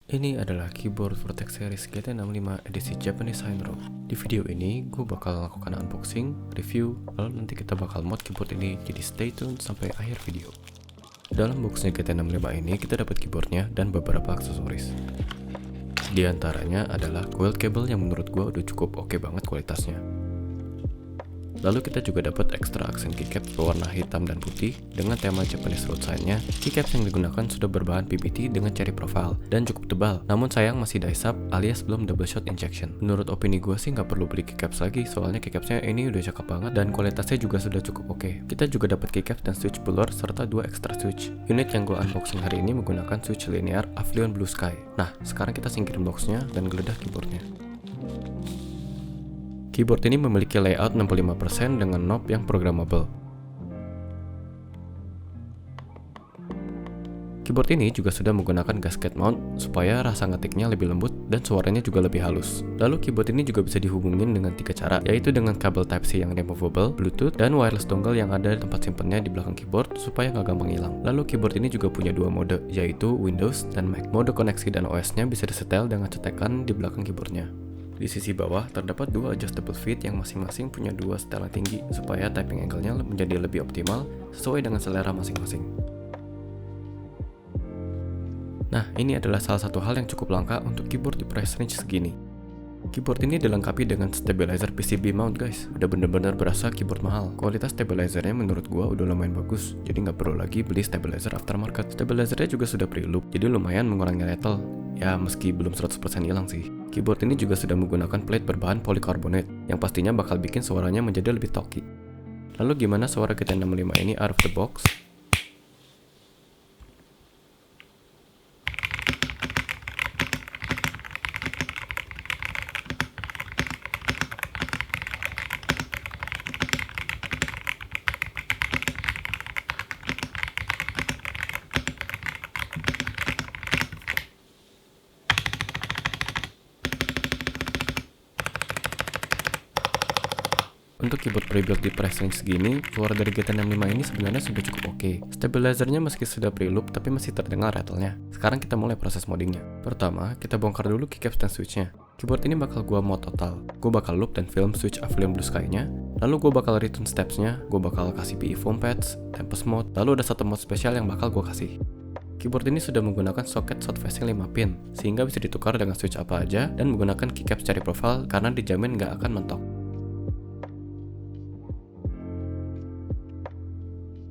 Ini adalah keyboard Vertex Series GT65 edisi Japanese Synro. Di video ini, gue bakal lakukan unboxing, review, lalu nanti kita bakal mod keyboard ini, jadi stay tune sampai akhir video. Dalam boxnya GT65 ini, kita dapat keyboardnya dan beberapa aksesoris. Di antaranya adalah coiled cable yang menurut gue udah cukup oke banget kualitasnya. Lalu kita juga dapat ekstra aksen keycaps berwarna hitam dan putih dengan tema Japanese road sign-nya. Keycaps yang digunakan sudah berbahan PBT dengan cherry profile dan cukup tebal, namun sayang masih die-sub alias belum double shot injection. Menurut opini gue sih nggak perlu beli keycaps lagi, soalnya keycapsnya ini udah cakep banget dan kualitasnya juga sudah cukup oke. Kita juga dapat keycaps dan switch puller serta 2 extra switch. Unit yang gue unboxing hari ini menggunakan switch linear Avion Blue Sky. Nah, sekarang kita singkirin boxnya dan geledah keyboardnya. Keyboard ini memiliki layout 65% dengan knob yang programmable. Keyboard ini juga sudah menggunakan gasket mount supaya rasa ngetiknya lebih lembut dan suaranya juga lebih halus. Lalu keyboard ini juga bisa dihubungin dengan 3 cara, yaitu dengan kabel Type-C yang removable, Bluetooth, dan wireless dongle yang ada di tempat simpennya di belakang keyboard supaya nggak gampang hilang. Lalu keyboard ini juga punya 2 mode, yaitu Windows dan Mac. Mode koneksi dan OS-nya bisa disetel dengan cetekan di belakang keyboardnya. Di sisi bawah terdapat 2 adjustable feet yang masing-masing punya 2 setelan tinggi supaya typing angle-nya menjadi lebih optimal sesuai dengan selera masing-masing. Nah, ini adalah salah satu hal yang cukup langka untuk keyboard di price range segini. Keyboard ini dilengkapi dengan stabilizer PCB mount guys, udah bener-bener berasa keyboard mahal. Kualitas stabilizernya menurut gua udah lumayan bagus, jadi nggak perlu lagi beli stabilizer aftermarket. Stabilizernya juga sudah pre-loop, jadi lumayan mengurangi rattle. Ya, meski belum 100% hilang sih. Keyboard ini juga sudah menggunakan plate berbahan polikarbonat, yang pastinya bakal bikin suaranya menjadi lebih talky. Lalu gimana suara GT65 ini out of the box? Untuk keyboard pre-built di price range segini, suara dari GT65 ini sebenarnya sudah cukup oke. Stabilizernya meski sudah pre-loop tapi masih terdengar rattle-nya. Sekarang kita mulai proses moddingnya. Pertama, kita bongkar dulu keycaps dan switch-nya. Keyboard ini bakal gua mod total. Gua bakal loop dan film switch Avion Blue Sky-nya. Lalu gua bakal retune steps-nya. Gua bakal kasih PE foam pads, Tempest mode. Lalu ada satu mod spesial yang bakal gua kasih. Keyboard ini sudah menggunakan soket short facing 5 pin, sehingga bisa ditukar dengan switch apa aja dan menggunakan keycaps cherry profile karena dijamin nggak akan mentok.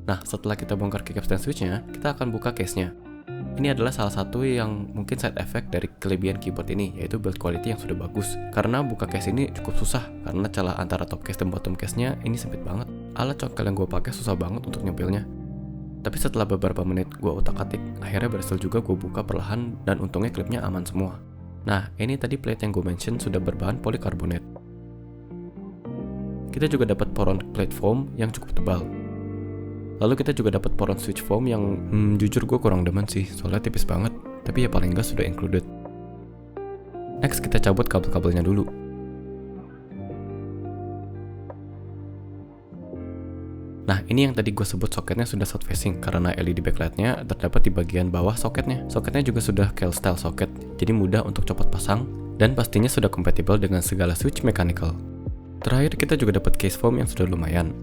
Nah, setelah kita bongkar keycaps dan switch-nya, kita akan buka case-nya. Ini adalah salah satu yang mungkin side effect dari kelebihan keyboard ini, yaitu build quality yang sudah bagus. Karena buka case ini cukup susah, karena celah antara top case dan bottom case-nya ini sempit banget. Alat congkel yang gue pakai susah banget untuk nyempilnya. Tapi setelah beberapa menit gue utak-atik, akhirnya berhasil juga gue buka perlahan dan untungnya klipnya aman semua. Nah, ini tadi plate yang gue mention sudah berbahan polikarbonat. Kita juga dapat poron plate foam yang cukup tebal. Lalu kita juga dapat poron switch foam yang jujur gue kurang demen sih, soalnya tipis banget, tapi ya paling enggak sudah included. Next kita cabut kabel-kabelnya dulu. Nah, ini yang tadi gue sebut soketnya sudah south facing karena LED backlightnya terdapat di bagian bawah soketnya. Soketnya juga sudah Kel style soket, jadi mudah untuk copot pasang dan pastinya sudah kompatibel dengan segala switch mechanical. Terakhir kita juga dapat case foam yang sudah lumayan.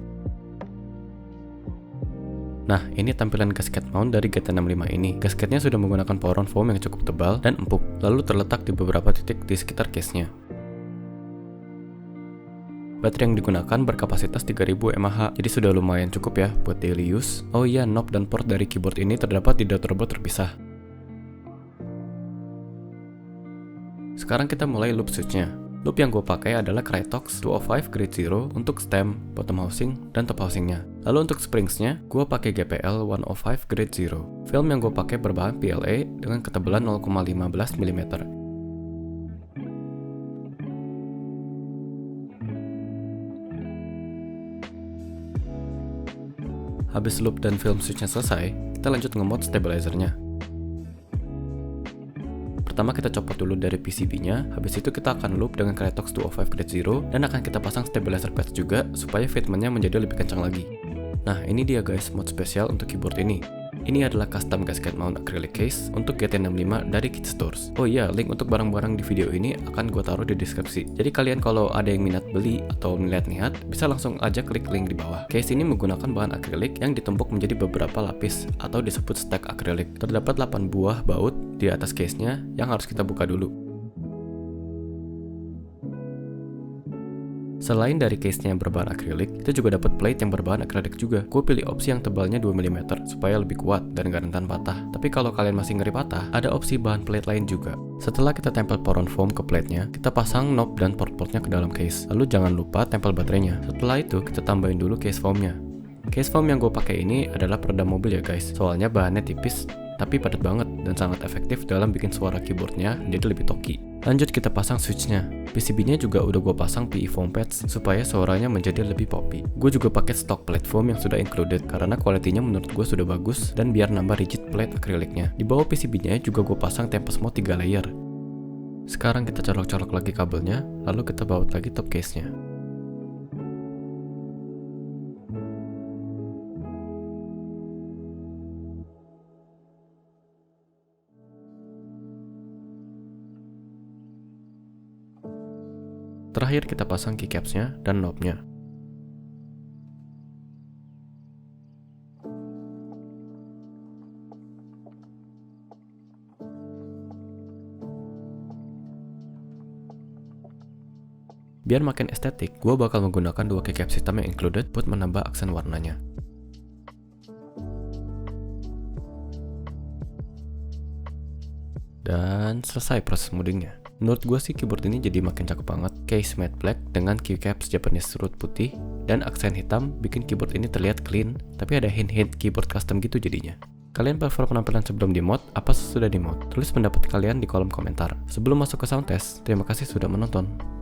Nah, ini tampilan gasket mount dari GT65 ini. Gasketnya sudah menggunakan poron foam yang cukup tebal dan empuk, lalu terletak di beberapa titik di sekitar case-nya. Baterai yang digunakan berkapasitas 3000 mAh, jadi sudah lumayan cukup ya buat daily use. Oh iya, knob dan port dari keyboard ini terdapat di daughterboard terpisah. Sekarang kita mulai loop switch-nya. Loop yang gue pakai adalah Krytox 205 Grade 0 untuk stem, bottom housing, dan top housingnya. Lalu untuk springs-nya, gue pakai GPL 105 Grade 0. Film yang gue pakai berbahan PLA dengan ketebalan 0,15 mm. Habis loop dan film switch-nya selesai, kita lanjut nge-mod stabilizer-nya. Pertama kita copot dulu dari PCB-nya, habis itu kita akan loop dengan Krytox 205 Grade 0 dan akan kita pasang stabilizer pads juga supaya fitment-nya menjadi lebih kencang lagi. Nah, ini dia guys mod spesial untuk keyboard ini. Ini adalah custom gasket mount acrylic case untuk GT65 dari Kit Stores. Oh iya, link untuk barang-barang di video ini akan gue taruh di deskripsi. Jadi kalian kalau ada yang minat beli atau melihat-lihat, bisa langsung aja klik link di bawah. Case ini menggunakan bahan akrilik yang ditumpuk menjadi beberapa lapis atau disebut stack akrilik. Terdapat 8 buah baut di atas case-nya yang harus kita buka dulu. Selain dari case-nya yang berbahan akrilik, kita juga dapat plate yang berbahan akrilik juga. Gue pilih opsi yang tebalnya 2 mm supaya lebih kuat dan gak rentan patah. Tapi kalau kalian masih ngeri patah, ada opsi bahan plate lain juga. Setelah kita tempel poron foam ke plate-nya, kita pasang knob dan port-portnya ke dalam case. Lalu jangan lupa tempel baterainya. Setelah itu, kita tambahin dulu case foam-nya. Case foam yang gue pakai ini adalah peredam mobil ya guys. Soalnya bahannya tipis, tapi padat banget dan sangat efektif dalam bikin suara keyboardnya jadi lebih toki. Lanjut kita pasang switchnya. PCB-nya juga udah gue pasang PE foam pads supaya suaranya menjadi lebih poppy. Gue juga pakai stock platform yang sudah included karena kualitinya menurut gue sudah bagus dan biar nambah rigid plate akriliknya. Di bawah PCB-nya juga gue pasang Tempest Mode 3 layer. Sekarang kita colok-colok lagi kabelnya, lalu kita baut lagi top case-nya. Terakhir kita pasang keycaps-nya dan knob-nya. Biar makin estetik, gue bakal menggunakan 2 keycaps hitam yang included buat menambah aksen warnanya. Dan selesai proses moddingnya. Menurut gue sih keyboard ini jadi makin cakep banget. Case matte black dengan keycaps Japanese root putih dan aksen hitam bikin keyboard ini terlihat clean, tapi ada hint-hint keyboard custom gitu jadinya. Kalian prefer penampilan sebelum di mod apa sesudah di mod? Tulis pendapat kalian di kolom komentar. Sebelum masuk ke sound test, terima kasih sudah menonton.